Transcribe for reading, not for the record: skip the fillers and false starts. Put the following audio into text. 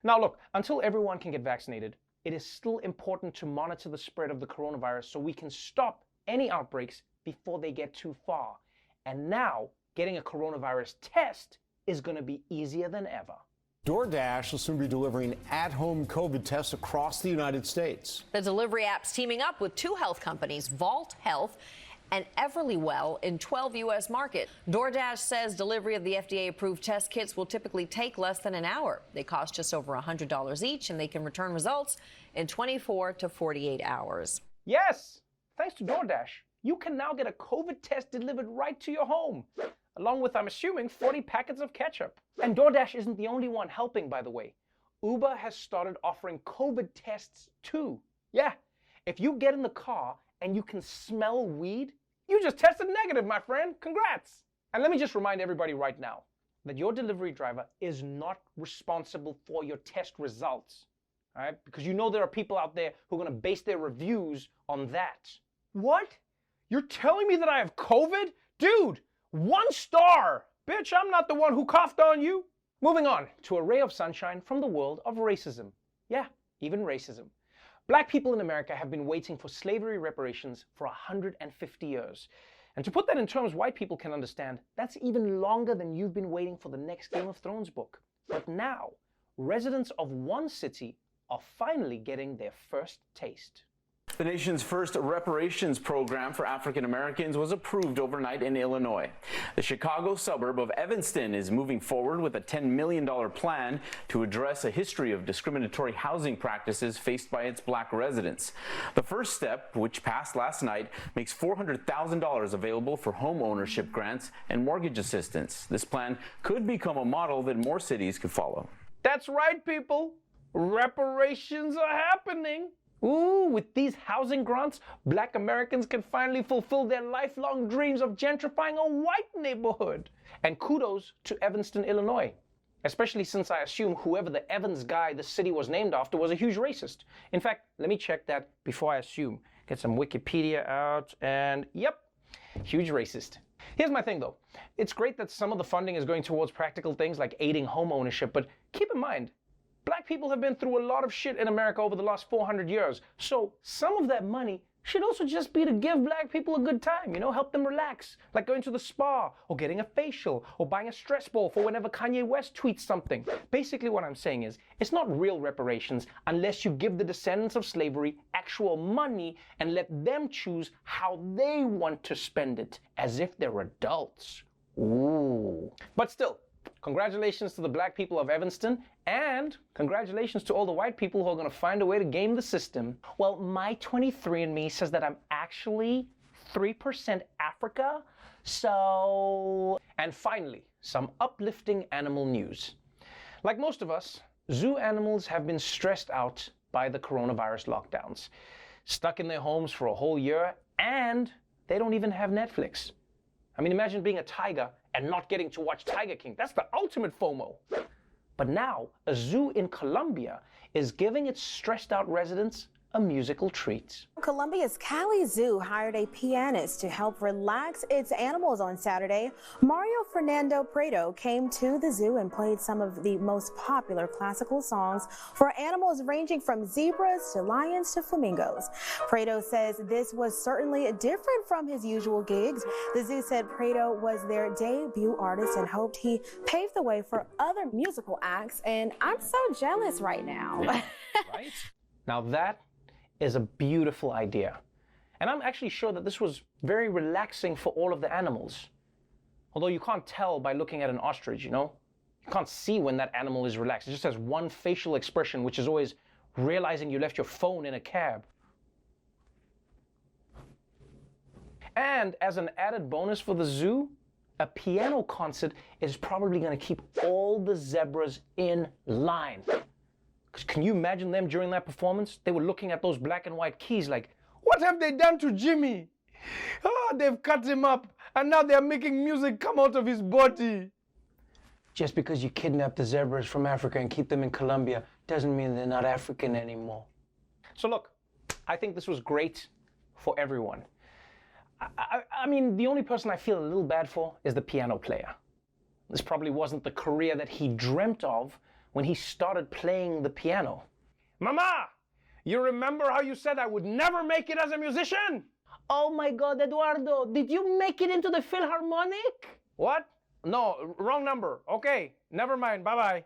Now look, until everyone can get vaccinated, it is still important to monitor the spread of the coronavirus so we can stop any outbreaks before they get too far. And now, getting a coronavirus test is going to be easier than ever. Doordash will soon be delivering at-home COVID tests across the United States. The delivery app's teaming up with two health companies, Vault Health and Everlywell, in 12 U.S. markets. Doordash says delivery of the FDA-approved test kits will typically take less than an hour. They cost just over $100 each, and they can return results in 24 to 48 hours. Yes! Thanks to Doordash, you can now get a COVID test delivered right to your home, along with, I'm assuming, 40 packets of ketchup. And Doordash isn't the only one helping, by the way. Uber has started offering COVID tests too. Yeah, if you get in the car and you can smell weed, you just tested negative, my friend. Congrats! And let me just remind everybody right now that your delivery driver is not responsible for your test results, all right? Because you know there are people out there who are going to base their reviews on that. What? You're telling me that I have COVID? Dude, 1 star! Bitch, I'm not the one who coughed on you. Moving on to a ray of sunshine from the world of racism. Yeah, even racism. Black people in America have been waiting for slavery reparations for 150 years. And to put that in terms white people can understand, that's even longer than you've been waiting for the next Game of Thrones book. But now, residents of one city are finally getting their first taste. The nation's first reparations program for African Americans was approved overnight in Illinois. The Chicago suburb of Evanston is moving forward with a $10 million plan to address a history of discriminatory housing practices faced by its black residents. The first step, which passed last night, makes $400,000 available for home ownership grants and mortgage assistance. This plan could become a model that more cities could follow. That's right, people. Reparations are happening. Ooh, with these housing grants, black Americans can finally fulfill their lifelong dreams of gentrifying a white neighborhood. And kudos to Evanston, Illinois, especially since I assume whoever the Evans guy the city was named after was a huge racist. In fact, let me check that before I assume. Get some Wikipedia out, and yep, huge racist. Here's my thing though. It's great that some of the funding is going towards practical things like aiding home ownership, but keep in mind, black people have been through a lot of shit in America over the last 400 years. So some of that money should also just be to give black people a good time, you know, help them relax, like going to the spa or getting a facial or buying a stress ball for whenever Kanye West tweets something. Basically what I'm saying is, it's not real reparations unless you give the descendants of slavery actual money and let them choose how they want to spend it, as if they're adults. Ooh. But still, congratulations to the black people of Evanston, and congratulations to all the white people who are going to find a way to game the system. Well, my 23andMe says that I'm actually 3% Africa, so... And finally, some uplifting animal news. Like most of us, zoo animals have been stressed out by the coronavirus lockdowns, stuck in their homes for a whole year, and they don't even have Netflix. I mean, imagine being a tiger and not getting to watch Tiger King. That's the ultimate FOMO. But now, a zoo in Colombia is giving its stressed out residents a musical treat. Colombia's Cali Zoo hired a pianist to help relax its animals on Saturday. Mario Fernando Prado came to the zoo and played some of the most popular classical songs for animals ranging from zebras to lions to flamingos. Prado says this was certainly different from his usual gigs. The zoo said Prado was their debut artist and hoped he paved the way for other musical acts. And I'm so jealous right now. Right? Now that is a beautiful idea. And I'm actually sure that this was very relaxing for all of the animals. Although you can't tell by looking at an ostrich, you know? You can't see when that animal is relaxed. It just has one facial expression, which is always realizing you left your phone in a cab. And as an added bonus for the zoo, a piano concert is probably going to keep all the zebras in line. Can you imagine them during that performance? They were looking at those black and white keys like, what have they done to Jimmy? Oh, they've cut him up and now they're making music come out of his body. Just because you kidnap the zebras from Africa and keep them in Colombia doesn't mean they're not African anymore. So look, I think this was great for everyone. I mean, the only person I feel a little bad for is the piano player. This probably wasn't the career that he dreamt of when he started playing the piano. Mama, you remember how you said I would never make it as a musician? Oh my God, Eduardo, did you make it into the Philharmonic? What? No, wrong number. Okay, never mind. Bye-bye.